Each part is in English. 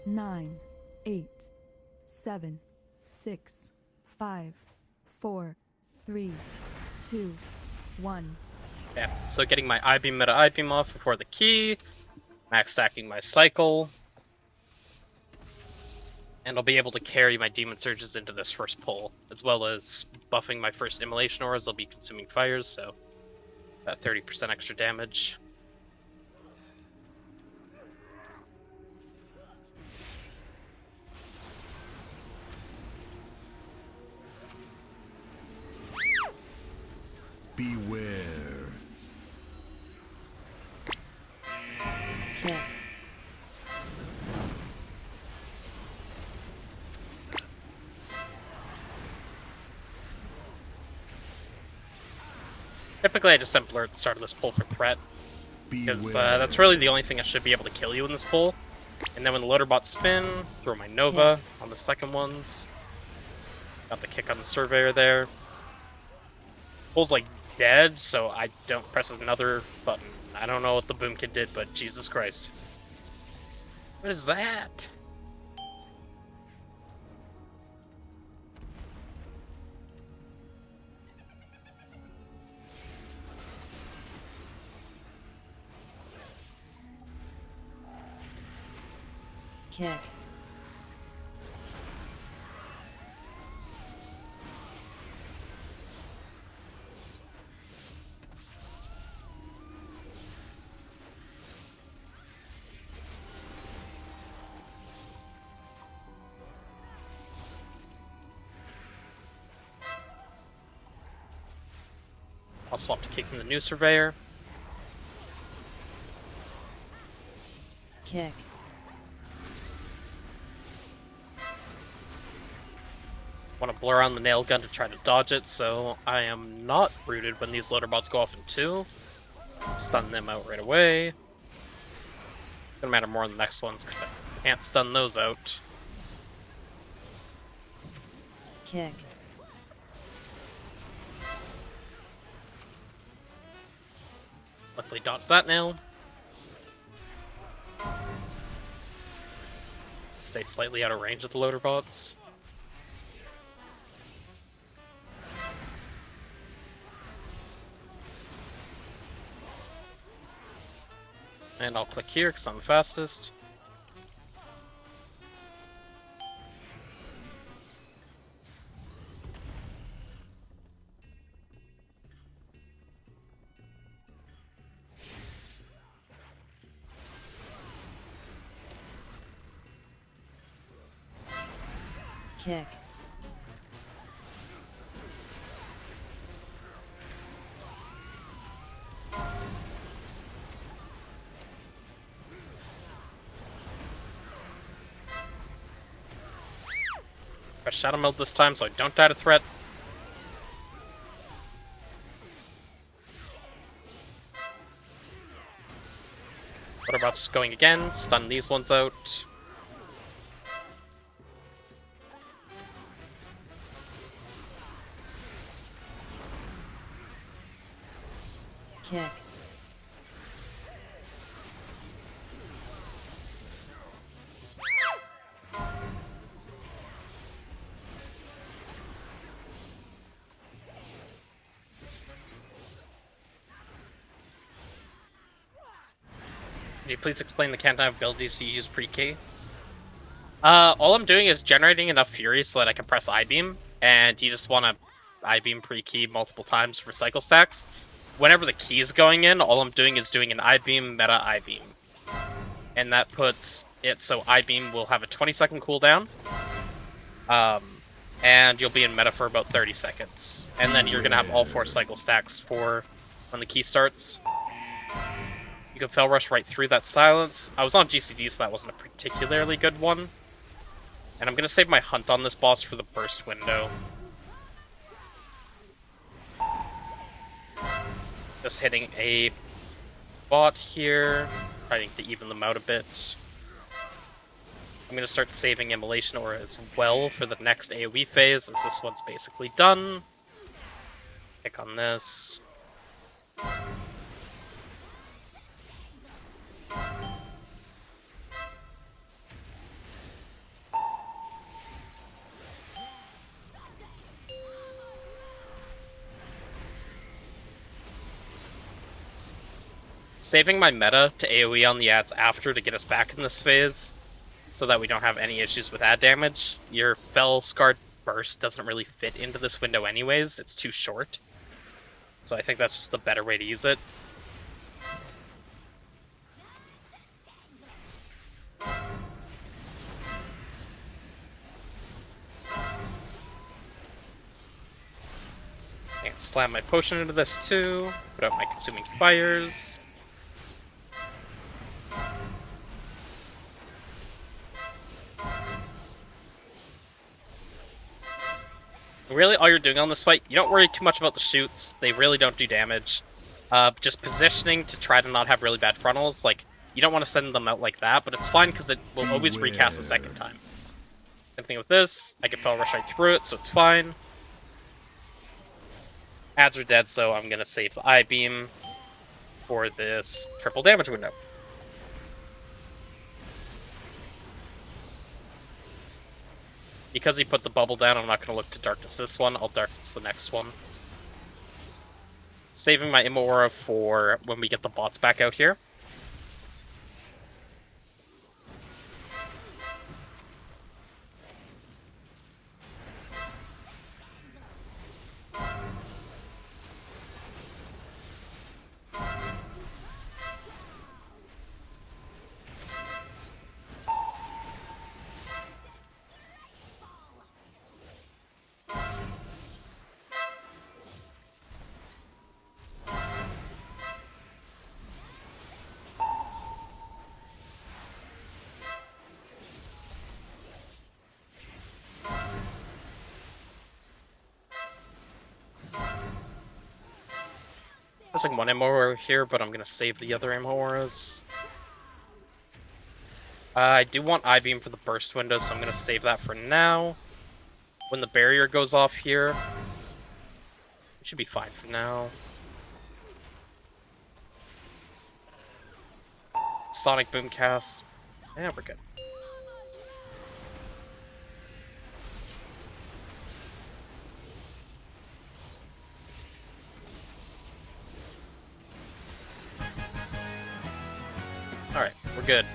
9, 8, 7, 6, 5, 4, 3, 2, 1. Yeah, so getting my I-beam meta I-beam off before the key, max stacking my cycle, and I'll be able to carry my Demon Surges into this first pull, as well as buffing my first Immolation Auras. I'll be consuming fires, so about 30% extra damage. Beware. Kick. Typically, I just simpler at the start of this pull for threat, because that's really the only thing that should be able to kill you in this pull. And then when the loader bots spin, throw my Nova on the second ones. Got the kick on the Surveyor there. Pull's like dead, so I don't press another button. I don't know what the Boomkin did, but Jesus Christ. What is that? Kick. I'll swap to kicking the new Surveyor. Kick. Want to blur on the nail gun to try to dodge it, so I am not rooted when these loader bots go off in 2. Stun them out right away. Gonna matter more on the next ones because I can't stun those out. Kick. Luckily dodged that nail. Stay slightly out of range of the loader bots. And I'll click here because I'm the fastest. Kick. Press Shadow Meld this time so I don't die to threat. What about just going again? Stun these ones out. Kick. Could you please explain the countdown abilities you use pre-key? All I'm doing is generating enough fury so that I can press I-beam, and you just want to I-beam pre-key multiple times for cycle stacks. Whenever the key is going in, all I'm doing is doing an I-beam, meta I-beam. And that puts it so I-beam will have a 20-second cooldown. And you'll be in meta for about 30 seconds. And then you're going to have all 4 cycle stacks for when the key starts. You can Fel Rush right through that silence. I was on GCD, so that wasn't a particularly good one. And I'm going to save my Hunt on this boss for the burst window. Just hitting a bot here, trying to even them out a bit. I'm going to start saving Immolation Aura as well for the next AoE phase, as this one's basically done. Pick on this. Saving my meta to AoE on the ads after to get us back in this phase, so that we don't have any issues with ad damage. Your Fel Scarred burst doesn't really fit into this window anyways, it's too short. So I think that's just the better way to use it. And slam my potion into this too, put out my consuming fires. Really, all you're doing on this fight, you don't worry too much about the shoots. They really don't do damage. Just positioning to try to not have really bad frontals. Like, you don't want to send them out like that, but it's fine because it will always recast a second time. Same thing with this. I can Fel Rush right through it, so it's fine. Ads are dead, so I'm going to save the I-Beam for this triple damage window. Because he put the bubble down, I'm not going to look to darkness this one. I'll darkness the next one. Saving my Immo Aura for when we get the bots back out here. There's like one Immo Aura here, but I'm going to save the other Immo Auras. I do want I-Beam for the burst window, so I'm going to save that for now. When the barrier goes off here, it should be fine for now. Sonic Boom cast. Yeah, we're good. Alright, we're good.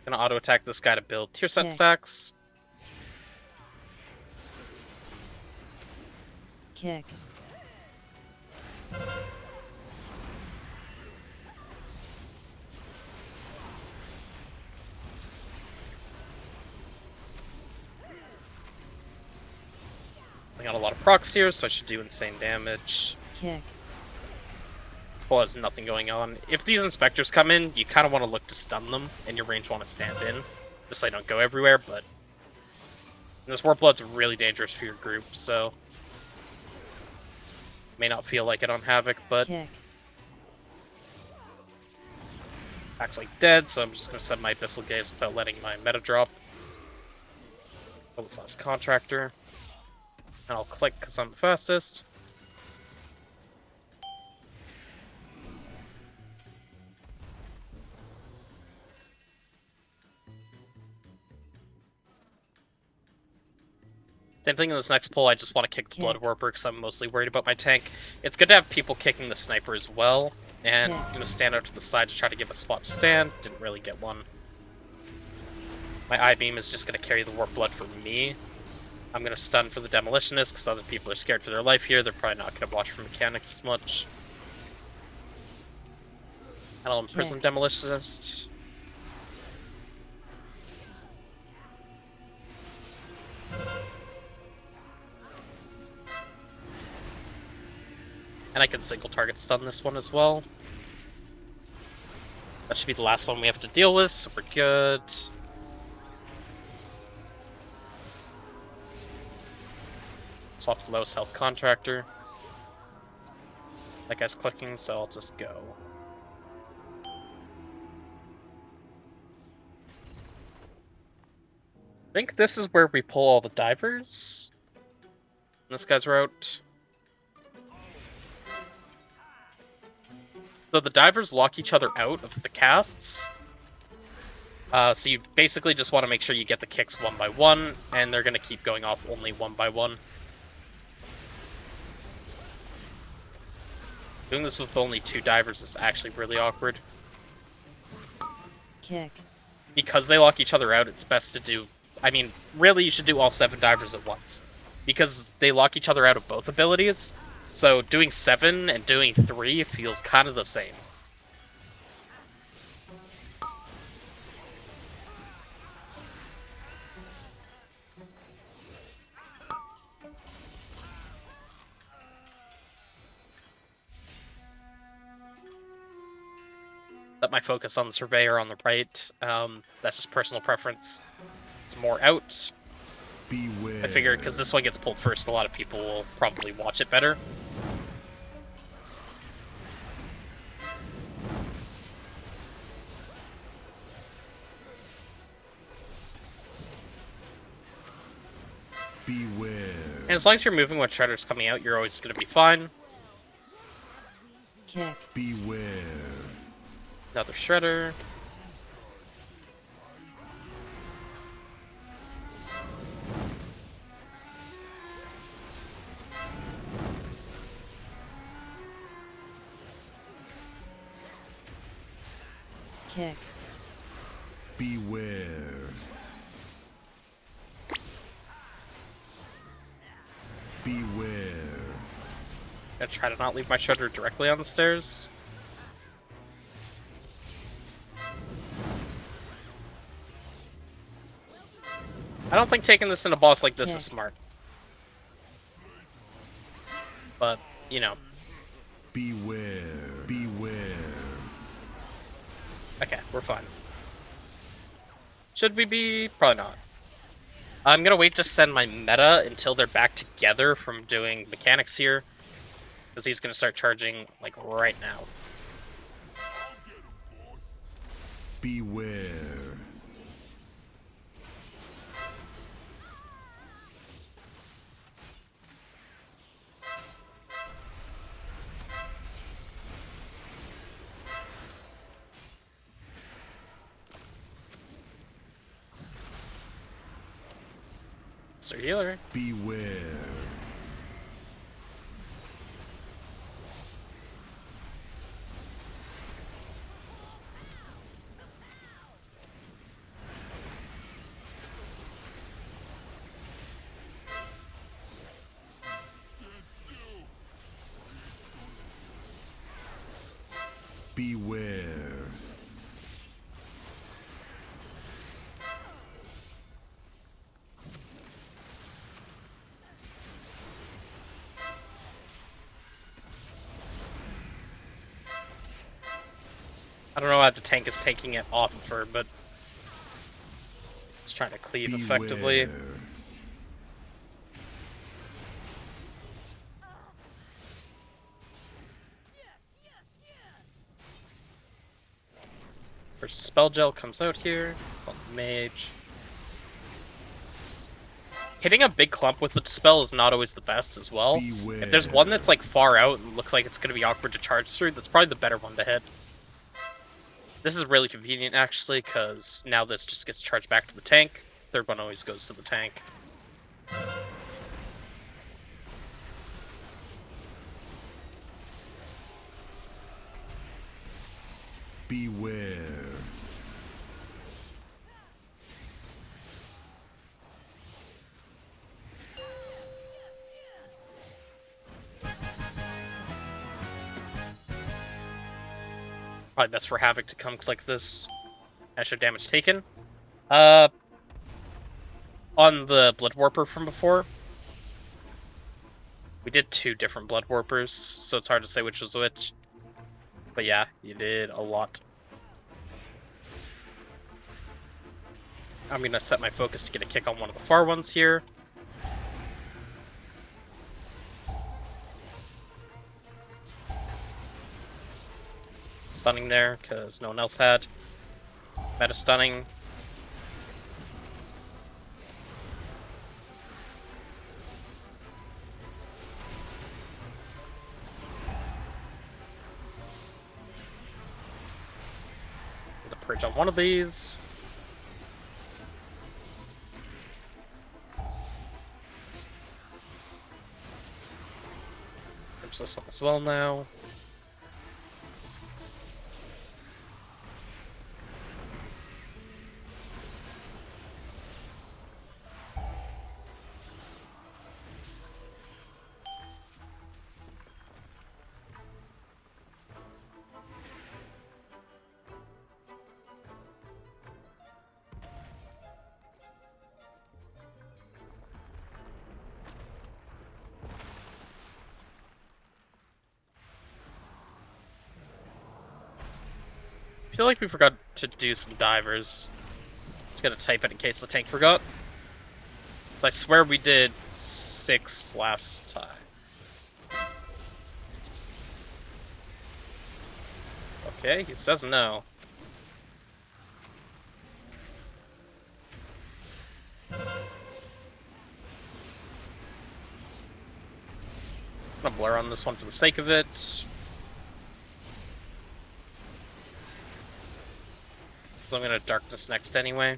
Gonna auto attack this guy to build tier set stacks. Kick. I got a lot of procs here, so I should do insane damage. Kick. Well, has nothing going on. If these inspectors come in, you kind of want to look to stun them, and your range want to stand in, just so they don't go everywhere, but this Warp Blood's really dangerous for your group, so may not feel like it on Havoc, but Kick. acts like dead, so I'm just going to send my Abyssal Gaze without letting my meta drop. Oh, this last Contractor. And I'll click because I'm the fastest. Same thing in this next pull, I just want to kick the Blood Warper because I'm mostly worried about my tank. It's good to have people kicking the Sniper as well, and I'm going to stand out to the side to try to give a spot to stand. Didn't really get one. My I-Beam is just going to carry the Warp Blood for me. I'm going to stun for the Demolitionist because other people are scared for their life here. They're probably not going to watch for mechanics as much. And I'll imprison Demolitionist. And I can single target stun this one as well. That should be the last one we have to deal with, so we're good. Swap the lowest health Contractor. That guy's clicking, so I'll just go. I think this is where we pull all the divers. This guy's route. So the divers lock each other out of the casts. So you basically just want to make sure you get the kicks one by one, and they're going to keep going off only one by one. Doing this with only 2 divers is actually really awkward. Kick. Because they lock each other out, it's best to do... I mean, really you should do all 7 divers at once. Because they lock each other out of both abilities, so doing 7 and doing 3 feels kind of the same. Let my focus on the Surveyor on the right. That's just personal preference. It's more out. Beware. I figure because this one gets pulled first, a lot of people will probably watch it better. Beware. And as long as you're moving when Shredder's coming out, you're always going to be fine. Kick. Beware. Another Shredder. Kick. Beware. Beware. Gonna try to not leave my Shredder directly on the stairs. I don't think taking this in a boss like this is smart. But, you know. Beware. Beware. Okay, we're fine. Should we be? Probably not. I'm gonna wait to send my meta until they're back together from doing mechanics here. Because he's gonna start charging, like, right now. Beware. Sir Healer. Beware. Beware. I don't know how the tank is taking it off of her, but it's trying to cleave effectively. Beware. First spell gel comes out here. It's on the mage. Hitting a big clump with the dispel is not always the best as well. Beware. If there's one that's like far out and looks like it's going to be awkward to charge through, that's probably the better one to hit. This is really convenient actually, because now this just gets charged back to the tank. Third one always goes to the tank. Beware. Probably best for Havoc to come click this. Extra damage taken. On the Blood Warper from before, we did 2 different Blood Warpers, so it's hard to say which was which. But yeah, you did a lot. I'm gonna set my focus to get a kick on one of the far ones here. Stunning there, because no one else had. Meta stunning. The purge on one of these. Purge this one as well now. feel like we forgot to do some divers. Just gonna type it in case the tank forgot. So I swear we did 6 last time. Okay, he says no. I'm gonna blur on this one for the sake of it. So I'm gonna darkness next anyway.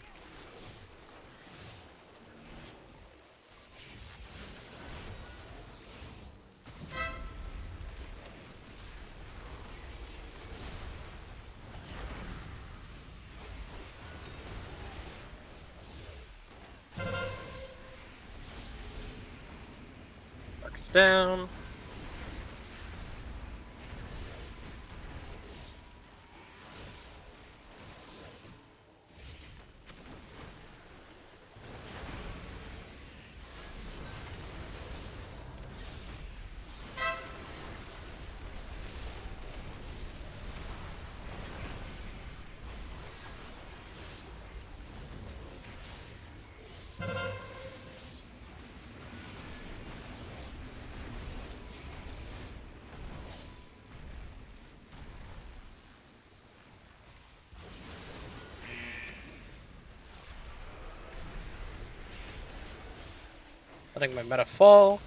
Darkness down. Letting my meta fall.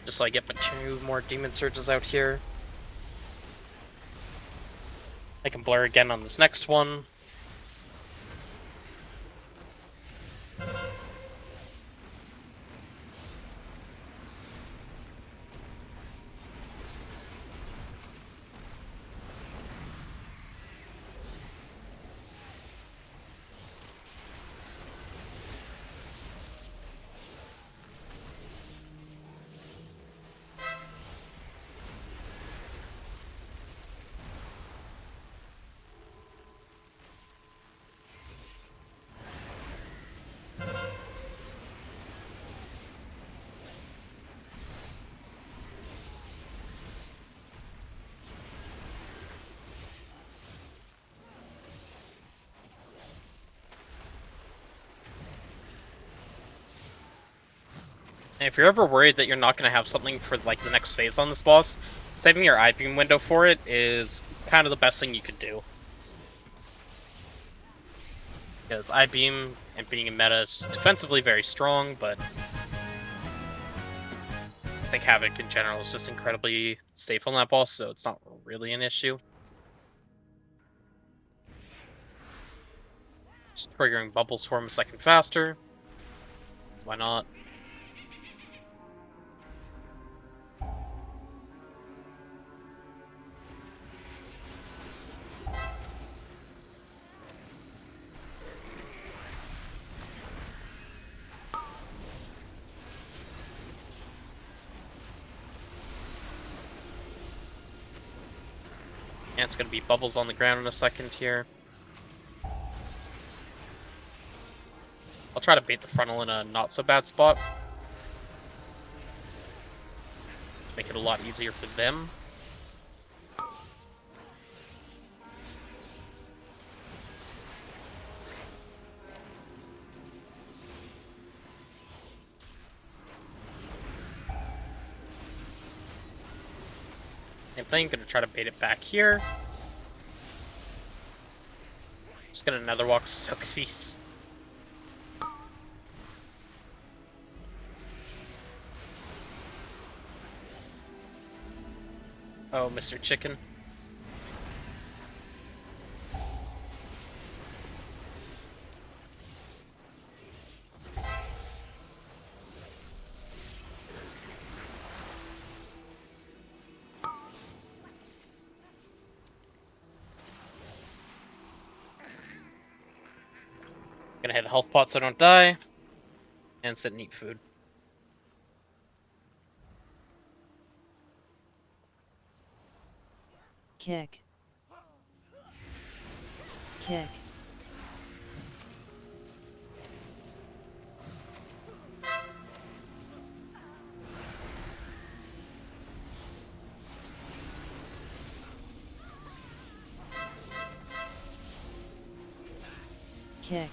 Just so I get my 2 more Demon Surges out here. I can blur again on this next one. And if you're ever worried that you're not going to have something for like the next phase on this boss, saving your I-beam window for it is kind of the best thing you could do. Because I-beam and being in meta is defensively very strong, but I think Havoc in general is just incredibly safe on that boss, so it's not really an issue. Just triggering bubbles for him a second faster. Why not? And it's going to be bubbles on the ground in a second here. I'll try to bait the frontal in a not so bad spot. Make it a lot easier for them. Same thing, gonna try to bait it back here. Just gonna nether walk soak these. Oh, Mr. Chicken. Gonna hit a health pot so I don't die. And sit and eat food. Kick. Kick. Kick.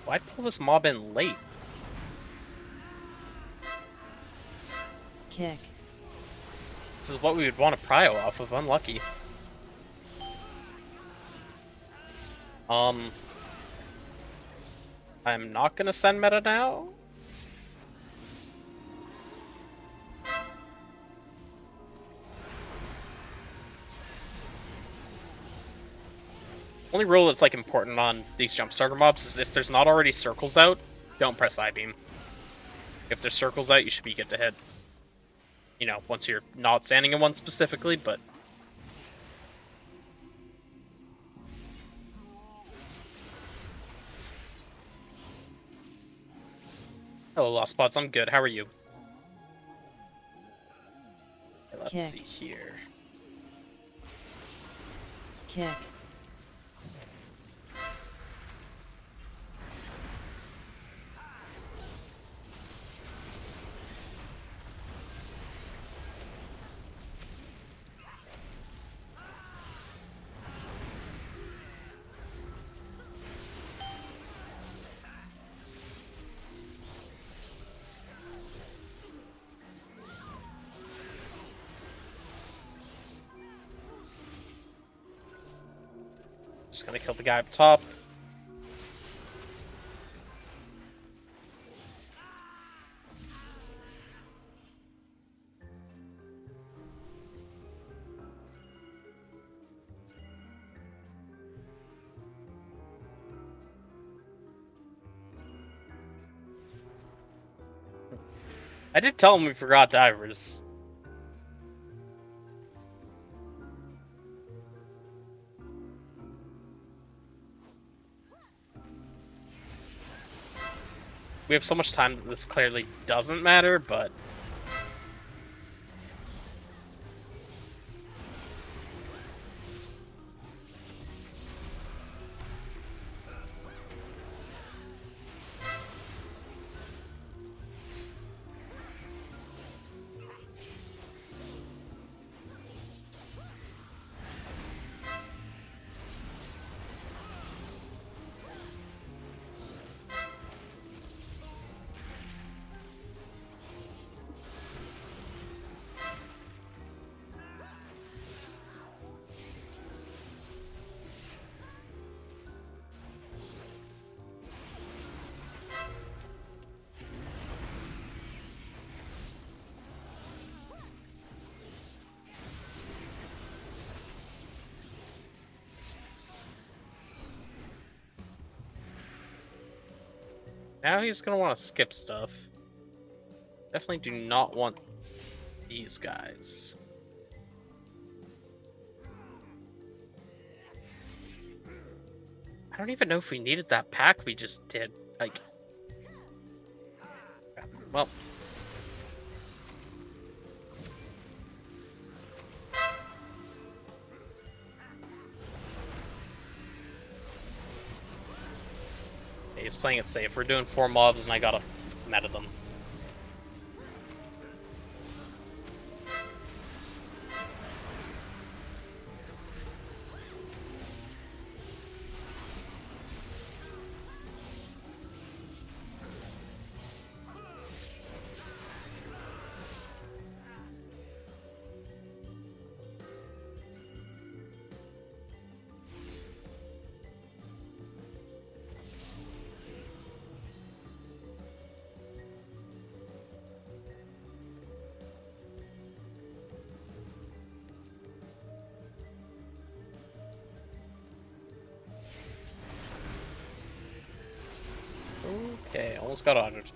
Why'd pull this mob in late? Kick. This is what we would want to prio off of. Unlucky. I'm not gonna send meta now. Only rule that's like important on these jump starter mobs is if there's not already circles out, don't press I-beam. If there's circles out, you should be good to hit. You know, once you're not standing in one specifically, but... Hello, Lost Spots. I'm good. How are you? Okay, let's see here. Kick. Just gonna kill the guy up top. I did tell him we forgot divers. We have so much time that this clearly doesn't matter, but... Now he's gonna want to skip stuff. Definitely do not want these guys. I don't even know if we needed that pack we just did. Like, well. He's playing it safe. We're doing 4 mobs and I gotta meta them. Okay, almost got honored.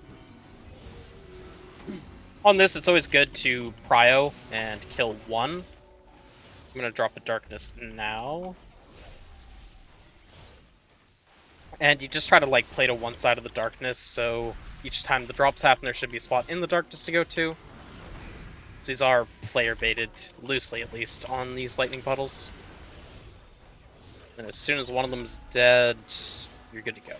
On this, it's always good to prio and kill one. I'm gonna drop a darkness now. And you just try to like play to one side of the darkness, so each time the drops happen there should be a spot in the darkness to go to. So these are player baited, loosely at least, on these lightning puddles. And as soon as one of them's dead, you're good to go.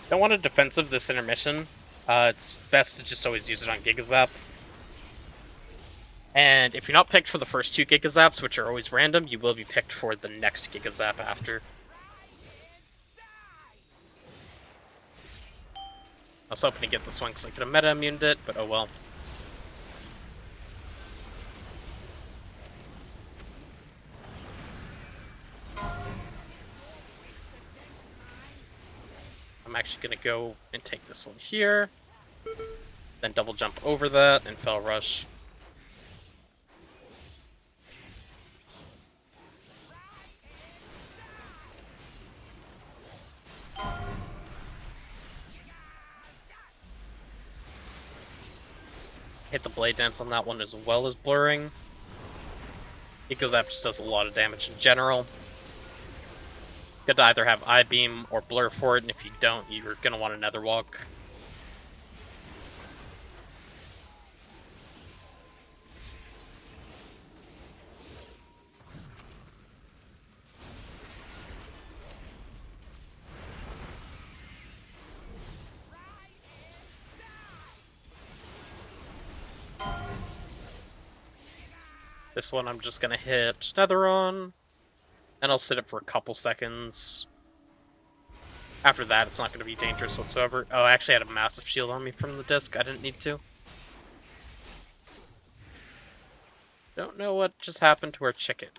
Don't want a defensive this intermission. It's best to just always use it on Giga Zap. And if you're not picked for the first 2 Giga Zaps, which are always random, you will be picked for the next Giga Zap after. I was hoping to get this one because I could have meta immuned it, but oh well. I'm actually going to go and take this one here, then double jump over that and Fel Rush. Hit the Blade Dance on that one as well as blurring, because that just does a lot of damage in general. You could either have Eye Beam or Blur for it, and if you don't, you're going to want another walk. This one I'm just going to hit Nether on, and I'll sit it for a couple seconds. After that, it's not going to be dangerous whatsoever. Oh, I actually had a massive shield on me from the disc. I didn't need to. Don't know what just happened to our chicken.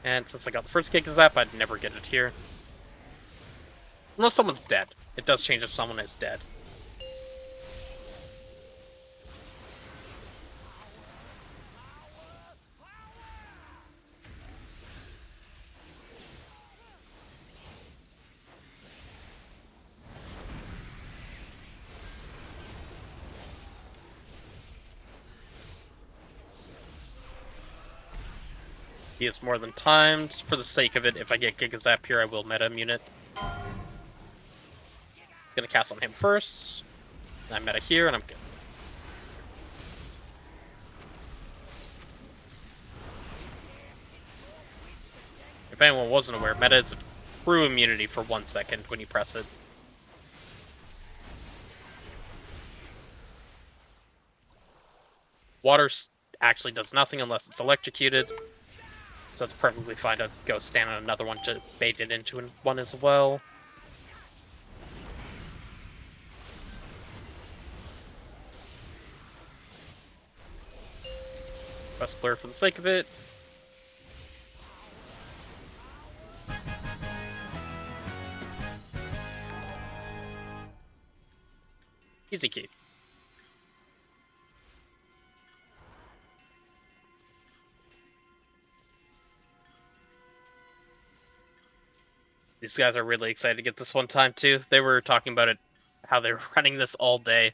And since I got the first Giga Zap, I'd never get it here. Unless someone's dead. It does change if someone is dead. He is more than timed. For the sake of it, if I get Giga Zap here, I will meta immune it. It's going to cast on him first. I meta here, and I'm good. If anyone wasn't aware, meta is true immunity for 1 second when you press it. Water actually does nothing unless it's electrocuted. So it's perfectly fine to go stand on another one to bait it into one as well. Press blur for the sake of it. Easy key. These guys are really excited to get this one time too. They were talking about it, how they were running this all day.